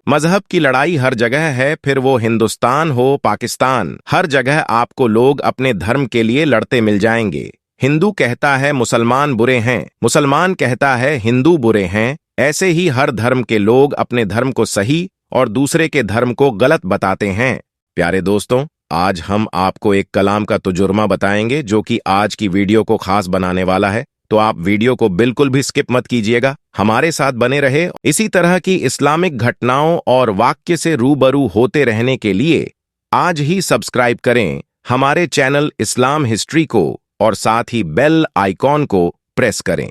मजहब की लड़ाई हर जगह है, फिर वो हिंदुस्तान हो पाकिस्तान, हर जगह आपको लोग अपने धर्म के लिए लड़ते मिल जाएंगे। हिंदू कहता है मुसलमान बुरे हैं, मुसलमान कहता है हिंदू बुरे हैं। ऐसे ही हर धर्म के लोग अपने धर्म को सही और दूसरे के धर्म को गलत बताते हैं। प्यारे दोस्तों, आज हम आपको एक कलाम का तुजुर्मा बताएंगे जो कि आज की वीडियो को खास बनाने वाला है, तो आप वीडियो को बिल्कुल भी स्किप मत कीजिएगा, हमारे साथ बने रहे। इसी तरह की इस्लामिक घटनाओं और वाक्य से रूबरू होते रहने के लिए आज ही सब्सक्राइब करें हमारे चैनल इस्लाम हिस्ट्री को और साथ ही बेल आइकॉन को प्रेस करें।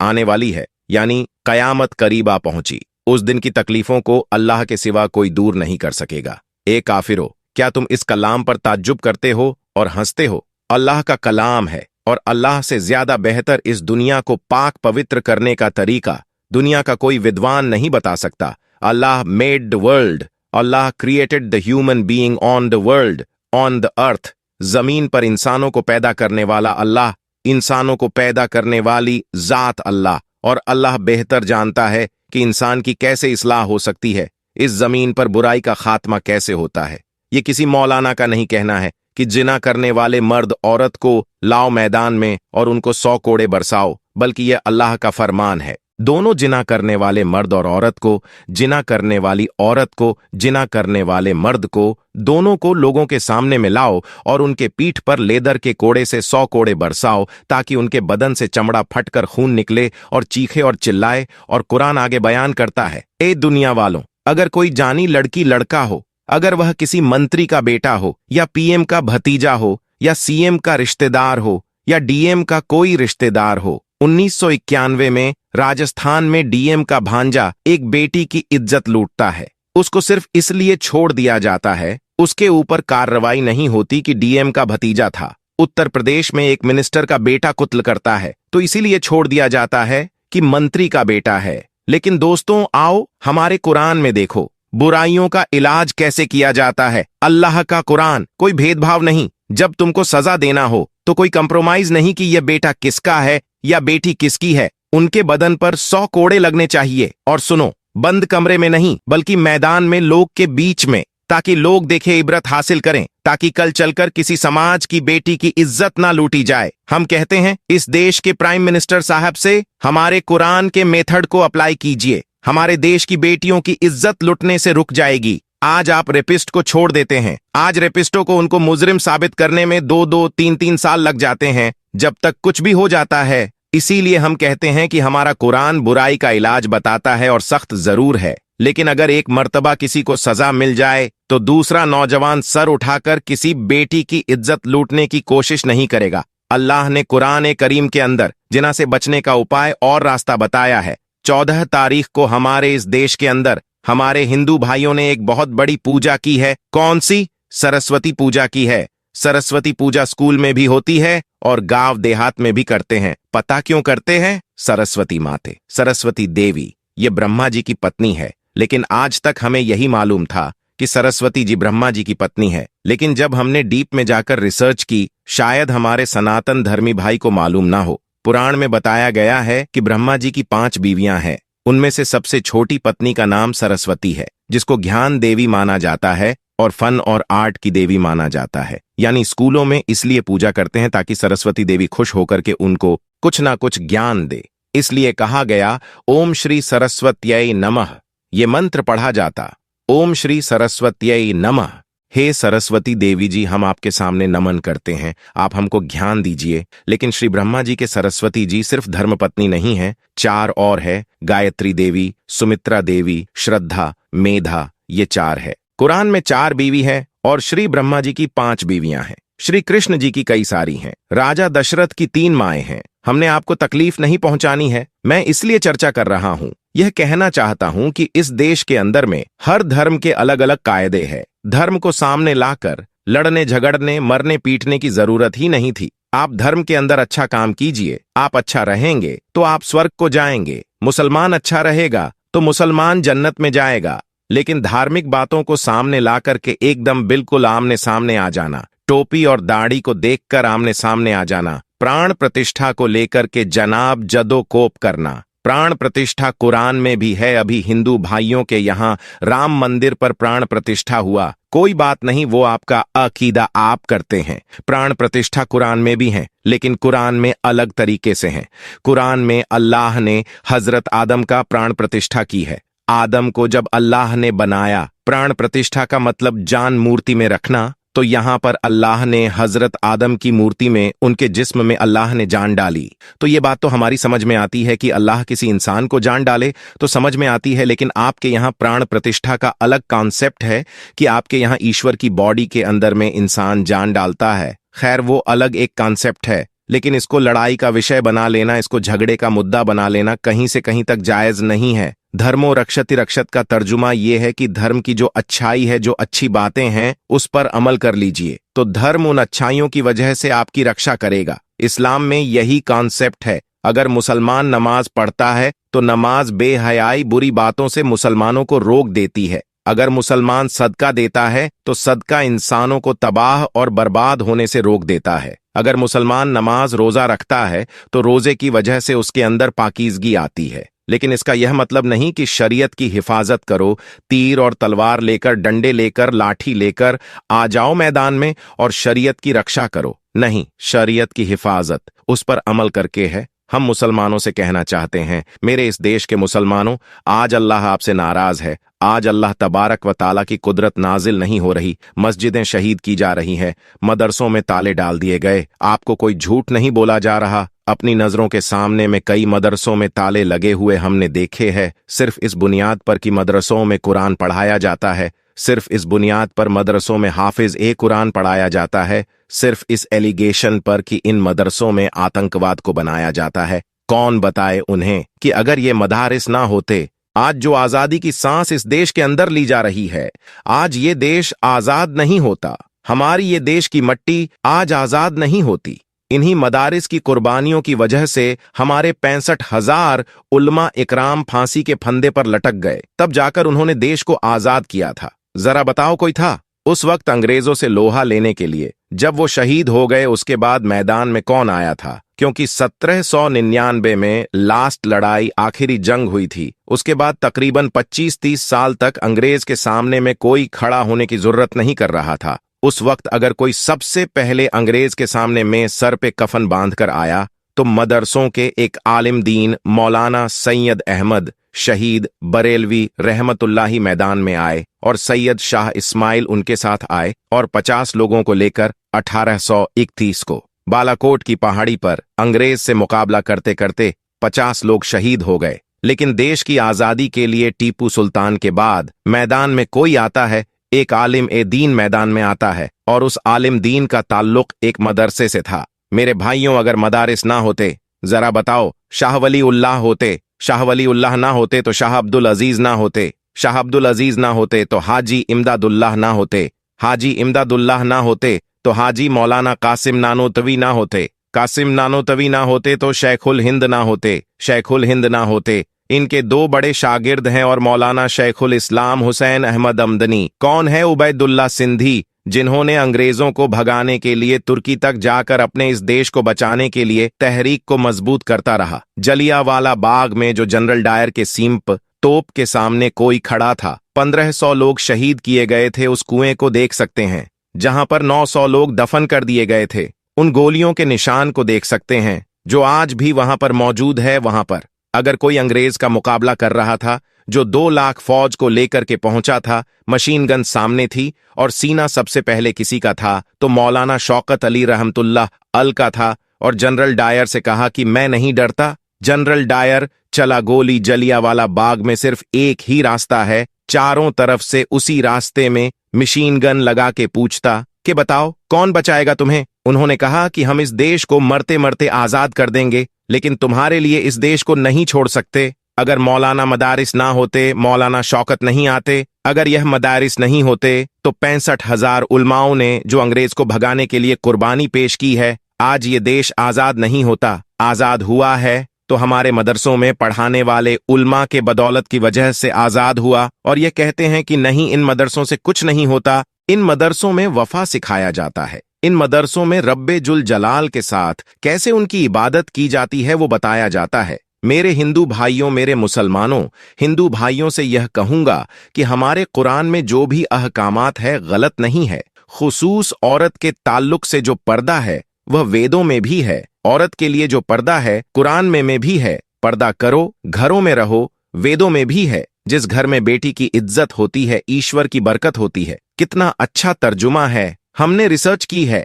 आने वाली है यानी कयामत करीब आ पहुंची, उस दिन की तकलीफों को अल्लाह के सिवा कोई दूर नहीं कर सकेगा। ए काफिरो, क्या तुम इस कलाम पर ताज्जुब करते हो और हंसते हो? अल्लाह का कलाम है और अल्लाह से ज्यादा बेहतर इस दुनिया को पाक पवित्र करने का तरीका दुनिया का कोई विद्वान नहीं बता सकता। Allah made the world, Allah created the human being on the world, on the earth. जमीन पर इंसानों को पैदा करने वाला अल्लाह, इंसानों को पैदा करने वाली जात अल्लाह। और अल्लाह बेहतर जानता है कि इंसान की कैसे इस्लाह हो सकती है, इस जमीन पर बुराई का खात्मा कैसे होता है। ये किसी मौलाना का नहीं कहना है कि जिना करने वाले मर्द औरत को लाओ मैदान में और उनको 100 कोड़े बरसाओ, बल्कि यह अल्लाह का फरमान है। दोनों जिना करने वाले मर्द और औरत को, जिना करने वाली औरत को, जिना करने वाले मर्द को, दोनों को लोगों के सामने में लाओ और उनके पीठ पर लेदर के कोड़े से 100 कोड़े बरसाओ, ताकि उनके बदन से चमड़ा फटकर खून निकले और चीखे और चिल्लाए। और कुरान आगे बयान करता है, ए दुनिया वालों, अगर कोई जानी लड़की लड़का हो, अगर वह किसी मंत्री का बेटा हो या पीएम का भतीजा हो या सीएम का रिश्तेदार हो या डीएम का कोई रिश्तेदार हो। 1991 में राजस्थान में डीएम का भांजा एक बेटी की इज्जत लूटता है, उसको सिर्फ इसलिए छोड़ दिया जाता है, उसके ऊपर कार्रवाई नहीं होती कि डीएम का भतीजा था। उत्तर प्रदेश में एक मिनिस्टर का बेटा कुत्ल करता है तो इसीलिए छोड़ दिया जाता है कि मंत्री का बेटा है। लेकिन दोस्तों, आओ हमारे कुरान में देखो बुराइयों का इलाज कैसे किया जाता है। अल्लाह का कुरान, कोई भेदभाव नहीं। जब तुमको सजा देना हो तो कोई कंप्रोमाइज नहीं कि यह बेटा किसका है या बेटी किसकी है। उनके बदन पर 100 कोड़े लगने चाहिए। और सुनो, बंद कमरे में नहीं बल्कि मैदान में, लोग के बीच में, ताकि लोग देखे, इबरत हासिल करें, ताकि कल चलकर किसी समाज की बेटी की इज्जत ना लूटी जाए। हम कहते हैं इस देश के प्राइम मिनिस्टर साहब से हमारे कुरान के मेथड को अप्लाई कीजिए, हमारे देश की बेटियों की इज्जत लुटने से रुक जाएगी। आज आप रेपिस्ट को छोड़ देते हैं, आज रेपिस्टों को उनको मुजरिम साबित करने में 2-2, 3-3 साल लग जाते हैं, जब तक कुछ भी हो जाता है। इसीलिए हम कहते हैं कि हमारा कुरान बुराई का इलाज बताता है और सख्त जरूर है, लेकिन अगर एक मर्तबा किसी को सजा मिल जाए तो दूसरा नौजवान सर उठाकर किसी बेटी की इज्जत लूटने की कोशिश नहीं करेगा। अल्लाह ने कुरान करीम के अंदर जिना से बचने का उपाय और रास्ता बताया है। 14 तारीख को हमारे इस देश के अंदर हमारे हिंदू भाइयों ने एक बहुत बड़ी पूजा की है। कौन सी? सरस्वती पूजा की है। सरस्वती पूजा स्कूल में भी होती है और गांव देहात में भी करते हैं। पता क्यों करते हैं? सरस्वती माते, सरस्वती देवी, ये ब्रह्मा जी की पत्नी है। लेकिन आज तक हमें यही मालूम था कि सरस्वती जी ब्रह्मा जी की पत्नी है। लेकिन जब हमने डीप में जाकर रिसर्च की, शायद हमारे सनातन धर्मी भाई को मालूम ना हो, पुराण में बताया गया है कि ब्रह्मा जी की 5 बीवियां हैं। उनमें से सबसे छोटी पत्नी का नाम सरस्वती है, जिसको ज्ञान देवी माना जाता है और फन और आर्ट की देवी माना जाता है। यानी स्कूलों में इसलिए पूजा करते हैं ताकि सरस्वती देवी खुश होकर के उनको कुछ ना कुछ ज्ञान दे। इसलिए कहा गया, ओम श्री सरस्वत्यै नमः, ये मंत्र पढ़ा जाता, ओम श्री सरस्वत्यै नमः। हे सरस्वती देवी जी, हम आपके सामने नमन करते हैं, आप हमको ज्ञान दीजिए। लेकिन श्री ब्रह्मा जी के सरस्वती जी सिर्फ धर्मपत्नी नहीं है, 4 और है, गायत्री देवी, सुमित्रा देवी, श्रद्धा, मेधा, ये 4 है। कुरान में 4 बीवी है और श्री ब्रह्मा जी की 5 बीवियां हैं। श्री कृष्ण जी की कई सारी हैं। राजा दशरथ की 3 माएं हैं। हमने आपको तकलीफ नहीं पहुंचानी है, मैं इसलिए चर्चा कर रहा हूं। यह कहना चाहता हूं कि इस देश के अंदर में हर धर्म के अलग अलग कायदे हैं। धर्म को सामने लाकर लड़ने झगड़ने मरने पीटने की जरूरत ही नहीं थी। आप धर्म के अंदर अच्छा काम कीजिए, आप अच्छा रहेंगे तो आप स्वर्ग को जाएंगे। मुसलमान अच्छा रहेगा तो मुसलमान जन्नत में जाएगा। लेकिन धार्मिक बातों को सामने ला करके एकदम बिल्कुल आमने सामने आ जाना, टोपी और दाढ़ी को देखकर आमने सामने आ जाना, प्राण प्रतिष्ठा को लेकर के जनाब जदो कोप करना, प्राण प्रतिष्ठा कुरान में भी है। अभी हिंदू भाइयों के यहाँ राम मंदिर पर प्राण प्रतिष्ठा हुआ, कोई बात नहीं, वो आपका अकीदा आप करते हैं। प्राण प्रतिष्ठा कुरान में भी है, लेकिन कुरान में अलग तरीके से है। कुरान में अल्लाह ने हजरत आदम का प्राण प्रतिष्ठा की है। आदम को जब अल्लाह ने बनाया, प्राण प्रतिष्ठा का मतलब जान मूर्ति में रखना, तो यहाँ पर अल्लाह ने हजरत आदम की मूर्ति में, उनके जिस्म में अल्लाह ने जान डाली। तो ये बात तो हमारी समझ में आती है कि अल्लाह किसी इंसान को जान डाले तो समझ में आती है, लेकिन आपके यहाँ प्राण प्रतिष्ठा का अलग कॉन्सेप्ट है कि आपके यहाँ ईश्वर की बॉडी के अंदर में इंसान जान डालता है। खैर, वो अलग एक कॉन्सेप्ट है, लेकिन इसको लड़ाई का विषय बना लेना, इसको झगड़े का मुद्दा बना लेना कहीं से कहीं तक जायज नहीं है। धर्मो रक्षति रक्षत का तर्जुमा ये है कि धर्म की जो अच्छाई है, जो अच्छी बातें हैं, उस पर अमल कर लीजिए, तो धर्म उन अच्छाइयों की वजह से आपकी रक्षा करेगा। इस्लाम में यही कॉन्सेप्ट है। अगर मुसलमान नमाज पढ़ता है तो नमाज बेहयाई बुरी बातों से मुसलमानों को रोक देती है। अगर मुसलमान सदका देता है तो सदका इंसानों को तबाह और बर्बाद होने से रोक देता है। अगर मुसलमान नमाज रोजा रखता है तो रोजे की वजह से उसके अंदर पाकीज़गी आती है। लेकिन इसका यह मतलब नहीं कि शरीयत की हिफाजत करो, तीर और तलवार लेकर, डंडे लेकर, लाठी लेकर आ जाओ मैदान में और शरीयत की रक्षा करो। नहीं, शरीयत की हिफाजत उस पर अमल करके है। हम मुसलमानों से कहना चाहते हैं, मेरे इस देश के मुसलमानों, आज अल्लाह आपसे नाराज है। आज अल्लाह तबारक व ताला की कुदरत नाजिल नहीं हो रही। मस्जिदें शहीद की जा रही हैं, मदरसों में ताले डाल दिए गए। आपको कोई झूठ नहीं बोला जा रहा। अपनी नजरों के सामने में कई मदरसों में ताले लगे हुए हमने देखे हैं, सिर्फ इस बुनियाद पर कि मदरसों में कुरान पढ़ाया जाता है, सिर्फ इस बुनियाद पर मदरसों में हाफिज ए कुरान पढ़ाया जाता है, सिर्फ इस एलिगेशन पर कि इन मदरसों में आतंकवाद को बनाया जाता है। कौन बताए उन्हें कि अगर ये मदारिस ना होते, आज जो आजादी की सांस इस देश के अंदर ली जा रही है, आज ये देश आजाद नहीं होता। हमारी ये देश की मट्टी आज आजाद नहीं होती। इन्हीं मदारिस की कुर्बानियों की वजह से हमारे 65,000 उल्मा इकराम फांसी के फंदे पर लटक गए, तब जाकर उन्होंने देश को आजाद किया था। जरा बताओ, कोई था उस वक्त अंग्रेजों से लोहा लेने के लिए? जब वो शहीद हो गए उसके बाद मैदान में कौन आया था? क्योंकि 1799 में लास्ट लड़ाई, आखिरी जंग हुई थी। उसके बाद तकरीबन 25-30 साल तक अंग्रेज के सामने में कोई खड़ा होने की जरूरत नहीं कर रहा था। उस वक्त अगर कोई सबसे पहले अंग्रेज के सामने में सर पे कफन बांधकर आया तो मदरसों के एक आलिम दीन मौलाना सैयद अहमद शहीद बरेलवी रहमतुल्लाही मैदान में आए और सैयद शाह इस्माइल उनके साथ आए और 50 लोगों को लेकर 1831 को बालाकोट की पहाड़ी पर अंग्रेज से मुकाबला करते करते 50 लोग शहीद हो गए। लेकिन देश की आजादी के लिए टीपू सुल्तान के बाद मैदान में कोई आता है, एक आलिम ए दीन मैदान में आता है और उस आलिम दीन का ताल्लुक एक मदरसे से था। मेरे भाइयों, अगर मदारिस ना होते, जरा बताओ, शाह वली उल्लाह होते, शाह वली उल्लाह ना होते तो शाह अब्दुल अजीज ना होते, शाह अब्दुल अजीज ना होते तो हाजी इमदादुल्लाह ना होते, हाजी इमदादुल्लाह ना होते तो हाजी मौलाना कासिम नानोतवी ना होते, कासिम नानोतवी ना होते तो शेखुल हिंद ना होते, शेखुल हिंद ना होते। इनके 2 बड़े शागिर्द हैं और मौलाना शेखुल इस्लाम हुसैन अहमद अमदनी। कौन है? उबैदुल्ला सिंधी, जिन्होंने अंग्रेजों को भगाने के लिए तुर्की तक जाकर अपने इस देश को बचाने के लिए तहरीक को मजबूत करता रहा। जलियांवाला बाग में जो जनरल डायर के सीम्प तोप के सामने कोई खड़ा था, 1500 लोग शहीद किए गए थे। उस कुएं को देख सकते हैं जहां पर 900 लोग दफन कर दिए गए थे। उन गोलियों के निशान को देख सकते हैं जो आज भी वहां पर मौजूद है। वहां पर अगर कोई अंग्रेज का मुकाबला कर रहा था, जो 2 लाख फौज को लेकर के पहुंचा था, मशीन गन सामने थी और सीना सबसे पहले किसी का था, तो मौलाना शौकत अली रहमतुल्लाह अल का था। और जनरल डायर से कहा कि मैं नहीं डरता। जनरल डायर चला गोली। जलियांवाला बाग में सिर्फ एक ही रास्ता है, चारों तरफ से उसी रास्ते में मशीन गन लगा के पूछता कि बताओ कौन बचाएगा तुम्हें? उन्होंने कहा कि हम इस देश को मरते मरते आजाद कर देंगे, लेकिन तुम्हारे लिए इस देश को नहीं छोड़ सकते। अगर मौलाना मदारिस ना होते, मौलाना शौकत नहीं आते, अगर यह मदारिस नहीं होते तो 65,000 उलमाओं ने जो अंग्रेज को भगाने के लिए कुर्बानी पेश की है, आज ये देश आजाद नहीं होता। आजाद हुआ है तो हमारे मदरसों में पढ़ाने वाले उल्मा के बदौलत की वजह से आजाद हुआ। और ये कहते हैं कि नहीं, इन मदरसों से कुछ नहीं होता। इन मदरसों में वफा सिखाया जाता है। इन मदरसों में रब्बे जुल जलाल के साथ कैसे उनकी इबादत की जाती है वो बताया जाता है। मेरे हिंदू भाइयों, मेरे मुसलमानों, हिंदू भाइयों से यह कहूंगा कि हमारे कुरान में जो भी अहकामात है गलत नहीं है। खुसूस औरत के ताल्लुक से जो पर्दा है वह वेदों में भी है। औरत के लिए जो पर्दा है कुरान में भी है। पर्दा करो, घरों में रहो, वेदों में भी है। जिस घर में बेटी की इज्जत होती है ईश्वर की बरकत होती है। कितना अच्छा तर्जुमा है। हमने रिसर्च की है।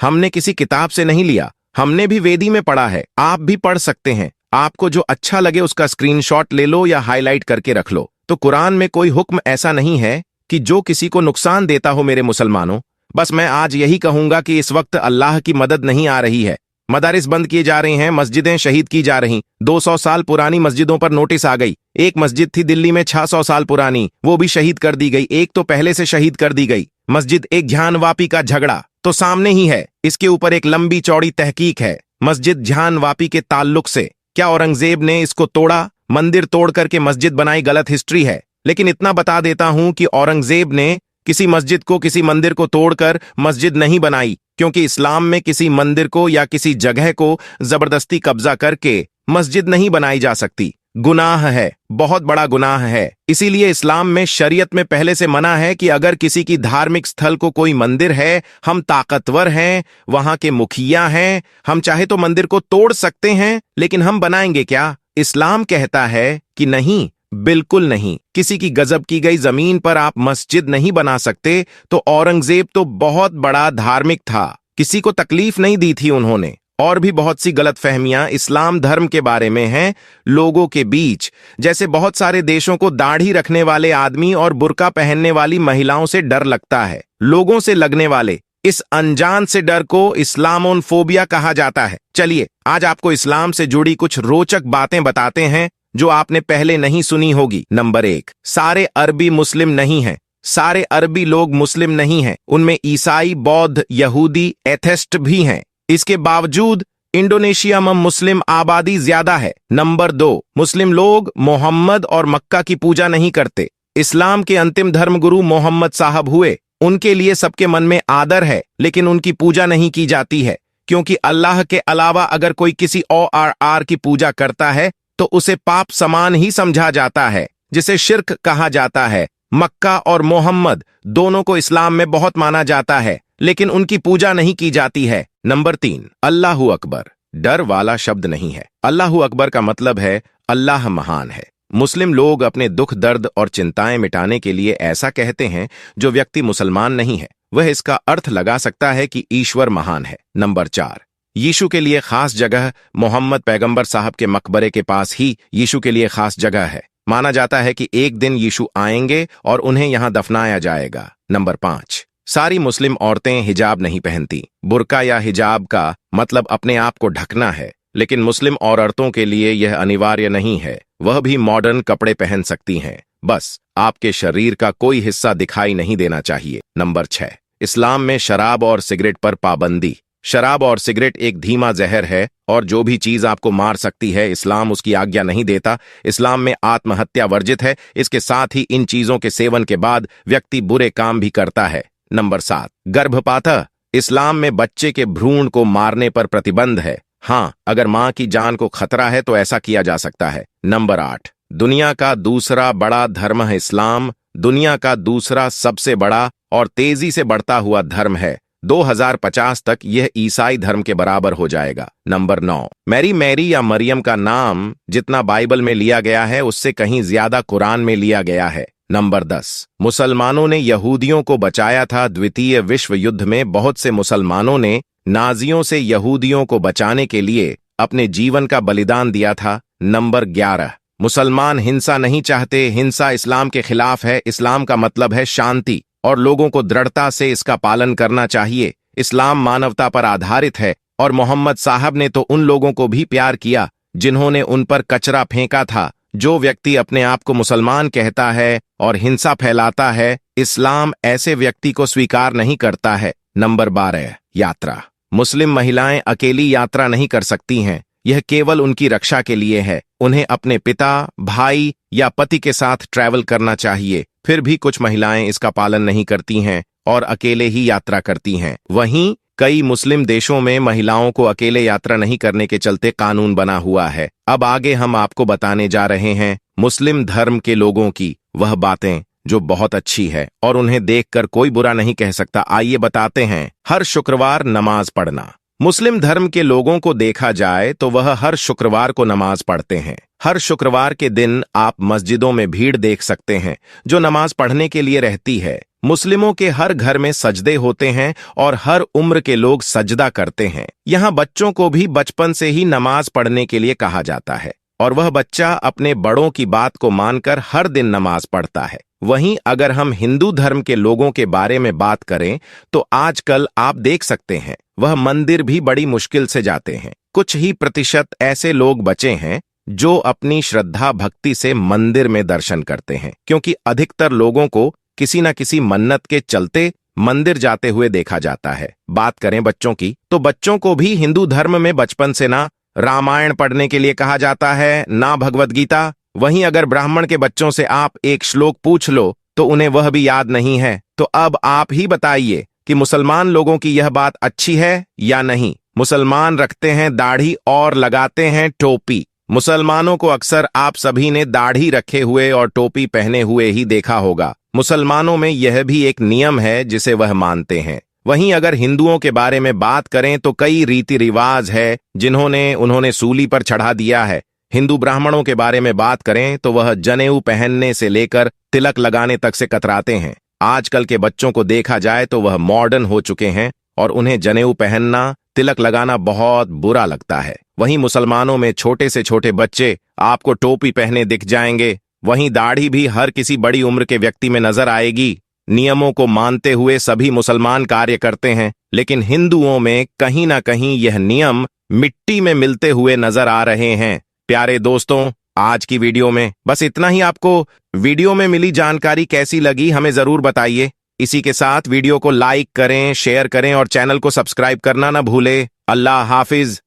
हमने किसी किताब से नहीं लिया, हमने भी वेदी में पढ़ा है। आप भी पढ़ सकते हैं। आपको जो अच्छा लगे उसका स्क्रीनशॉट ले लो या हाईलाइट करके रख लो। तो कुरान में कोई हुक्म ऐसा नहीं है कि जो किसी को नुकसान देता हो। मेरे मुसलमानों, बस मैं आज यही कहूंगा कि इस वक्त अल्लाह की मदद नहीं आ रही है। मदारिस बंद किए जा रहे हैं, मस्जिदें शहीद की जा रही। 200 साल पुरानी मस्जिदों पर नोटिस आ गई। एक मस्जिद थी दिल्ली में 600 साल पुरानी, वो भी शहीद कर दी गई। एक तो पहले से शहीद कर दी गई मस्जिद। एक झानवापी का झगड़ा तो सामने ही है, इसके ऊपर एक लंबी चौड़ी तहकीक है। मस्जिद झानवापी के ताल्लुक से क्या औरंगजेब ने इसको तोड़ा? मंदिर तोड़ करके मस्जिद बनाई, गलत हिस्ट्री है। लेकिन इतना बता देता हूं कि औरंगजेब ने किसी मस्जिद को, किसी मंदिर को तोड़कर मस्जिद नहीं बनाई, क्योंकि इस्लाम में किसी मंदिर को या किसी जगह को जबरदस्ती कब्जा करके मस्जिद नहीं बनाई जा सकती। गुनाह है, बहुत बड़ा गुनाह है। इसीलिए इस्लाम में, शरीयत में पहले से मना है कि अगर किसी की धार्मिक स्थल को कोई मंदिर है, हम ताकतवर हैं, वहां के मुखिया हैं, हम चाहे तो मंदिर को तोड़ सकते हैं, लेकिन हम बनाएंगे क्या? इस्लाम कहता है कि नहीं, बिल्कुल नहीं। किसी की गजब की गई जमीन पर आप मस्जिद नहीं बना सकते। तो औरंगजेब तो बहुत बड़ा धार्मिक था, किसी को तकलीफ नहीं दी थी उन्होंने। और भी बहुत सी गलतफहमियां इस्लाम धर्म के बारे में हैं लोगों के बीच। जैसे बहुत सारे देशों को दाढ़ी रखने वाले आदमी और बुर्का पहनने वाली महिलाओं से डर लगता है। लोगों से लगने वाले इस अनजान से डर को इस्लामोफोबिया कहा जाता है। चलिए आज आपको इस्लाम से जुड़ी कुछ रोचक बातें बताते हैं जो आपने पहले नहीं सुनी होगी। नंबर 1, सारे अरबी मुस्लिम नहीं हैं। सारे अरबी लोग मुस्लिम नहीं हैं। उनमें ईसाई, बौद्ध, यहूदी, एथेस्ट भी हैं। इसके बावजूद इंडोनेशिया में मुस्लिम आबादी ज्यादा है। नंबर 2, मुस्लिम लोग मोहम्मद और मक्का की पूजा नहीं करते। इस्लाम के अंतिम धर्मगुरु मोहम्मद साहब हुए, उनके लिए सबके मन में आदर है, लेकिन उनकी पूजा नहीं की जाती है, क्योंकि अल्लाह के अलावा अगर कोई किसी और की पूजा करता है तो उसे पाप समान ही समझा जाता है, जिसे शिर्क कहा जाता है। मक्का और मोहम्मद दोनों को इस्लाम में बहुत माना जाता है, लेकिन उनकी पूजा नहीं की जाती है। नंबर 3, अल्लाहू अकबर डर वाला शब्द नहीं है। अल्लाहू अकबर का मतलब है अल्लाह महान है। मुस्लिम लोग अपने दुख, दर्द और चिंताएं मिटाने के लिए ऐसा कहते हैं। जो व्यक्ति मुसलमान नहीं है वह इसका अर्थ लगा सकता है कि ईश्वर महान है। नंबर 4, यीशु के लिए खास जगह मोहम्मद पैगंबर साहब के मकबरे के पास ही यीशु के लिए खास जगह है। माना जाता है कि एक दिन यीशु आएंगे और उन्हें यहां दफनाया जाएगा। नंबर 5, सारी मुस्लिम औरतें हिजाब नहीं पहनती। बुर्का या हिजाब का मतलब अपने आप को ढकना है, लेकिन मुस्लिम औरतों के लिए यह अनिवार्य नहीं है। वह भी मॉडर्न कपड़े पहन सकती हैं, बस आपके शरीर का कोई हिस्सा दिखाई नहीं देना चाहिए। नंबर 6, इस्लाम में शराब और सिगरेट पर पाबंदी। शराब और सिगरेट एक धीमा जहर है और जो भी चीज आपको मार सकती है, इस्लाम उसकी आज्ञा नहीं देता। इस्लाम में आत्महत्या वर्जित है। इसके साथ ही इन चीजों के सेवन के बाद व्यक्ति बुरे काम भी करता है। नंबर 7, गर्भपात। इस्लाम में बच्चे के भ्रूण को मारने पर प्रतिबंध है। हाँ, अगर मां की जान को खतरा है तो ऐसा किया जा सकता है। नंबर 8, दुनिया का दूसरा बड़ा धर्म है इस्लाम। दुनिया का दूसरा सबसे बड़ा और तेजी से बढ़ता हुआ धर्म है। 2050 तक यह ईसाई धर्म के बराबर हो जाएगा। नंबर 9, मैरी या मरियम का नाम जितना बाइबल में लिया गया है उससे कहीं ज्यादा कुरान में लिया गया है। नंबर 10, मुसलमानों ने यहूदियों को बचाया था। द्वितीय विश्व युद्ध में बहुत से मुसलमानों ने नाजियों से यहूदियों को बचाने के लिए अपने जीवन का बलिदान दिया था। नंबर 11, मुसलमान हिंसा नहीं चाहते। हिंसा इस्लाम के खिलाफ है। इस्लाम का मतलब है शांति और लोगों को दृढ़ता से इसका पालन करना चाहिए। इस्लाम मानवता पर आधारित है और मोहम्मद साहब ने तो उन लोगों को भी प्यार किया जिन्होंने उन पर कचरा फेंका था। जो व्यक्ति अपने आप को मुसलमान कहता है और हिंसा फैलाता है, इस्लाम ऐसे व्यक्ति को स्वीकार नहीं करता है। नंबर 12, यात्रा। मुस्लिम महिलाएं अकेली यात्रा नहीं कर सकती हैं। यह केवल उनकी रक्षा के लिए है। उन्हें अपने पिता, भाई या पति के साथ ट्रैवल करना चाहिए। फिर भी कुछ महिलाएं इसका पालन नहीं करती हैं और अकेले ही यात्रा करती हैं। वहीं कई मुस्लिम देशों में महिलाओं को अकेले यात्रा नहीं करने के चलते कानून बना हुआ है। अब आगे हम आपको बताने जा रहे हैं मुस्लिम धर्म के लोगों की वह बातें जो बहुत अच्छी है और उन्हें देखकर कोई बुरा नहीं कह सकता। आइए बताते हैं। हर शुक्रवार नमाज पढ़ना। मुस्लिम धर्म के लोगों को देखा जाए तो वह हर शुक्रवार को नमाज पढ़ते हैं। हर शुक्रवार के दिन आप मस्जिदों में भीड़ देख सकते हैं जो नमाज पढ़ने के लिए रहती है। मुस्लिमों के हर घर में सजदे होते हैं और हर उम्र के लोग सजदा करते हैं। यहाँ बच्चों को भी बचपन से ही नमाज पढ़ने के लिए कहा जाता है और वह बच्चा अपने बड़ों की बात को मानकर हर दिन नमाज पढ़ता है। वहीं अगर हम हिंदू धर्म के लोगों के बारे में बात करें तो आजकल आप देख सकते हैं वह मंदिर भी बड़ी मुश्किल से जाते हैं। कुछ ही प्रतिशत ऐसे लोग बचे हैं जो अपनी श्रद्धा भक्ति से मंदिर में दर्शन करते हैं, क्योंकि अधिकतर लोगों को किसी न किसी मन्नत के चलते मंदिर जाते हुए देखा जाता है। बात करें बच्चों की तो बच्चों को भी हिंदू धर्म में बचपन से ना रामायण पढ़ने के लिए कहा जाता है, ना भगवद गीता। वहीं अगर ब्राह्मण के बच्चों से आप एक श्लोक पूछ लो तो उन्हें वह भी याद नहीं है। तो अब आप ही बताइए कि मुसलमान लोगों की यह बात अच्छी है या नहीं। मुसलमान रखते हैं दाढ़ी और लगाते हैं टोपी। मुसलमानों को अक्सर आप सभी ने दाढ़ी रखे हुए और टोपी पहने हुए ही देखा होगा। मुसलमानों में यह भी एक नियम है जिसे वह मानते हैं। वहीं अगर हिंदुओं के बारे में बात करें तो कई रीति रिवाज है जिन्होंने उन्होंने सूली पर चढ़ा दिया है। हिंदू ब्राह्मणों के बारे में बात करें तो वह जनेऊ पहनने से लेकर तिलक लगाने तक से कतराते हैं। आजकल के बच्चों को देखा जाए तो वह मॉडर्न हो चुके हैं और उन्हें जनेऊ पहनना, तिलक लगाना बहुत बुरा लगता है। वहीं मुसलमानों में छोटे से छोटे बच्चे आपको टोपी पहने दिख जाएंगे। वहीं दाढ़ी भी हर किसी बड़ी उम्र के व्यक्ति में नजर आएगी। नियमों को मानते हुए सभी मुसलमान कार्य करते हैं, लेकिन हिंदुओं में कहीं ना कहीं यह नियम मिट्टी में मिलते हुए नजर आ रहे हैं। प्यारे दोस्तों, आज की वीडियो में बस इतना ही। आपको वीडियो में मिली जानकारी कैसी लगी हमें जरूर बताइए। इसी के साथ वीडियो को लाइक करें, शेयर करें और चैनल को सब्सक्राइब करना ना भूलें। अल्लाह हाफिज।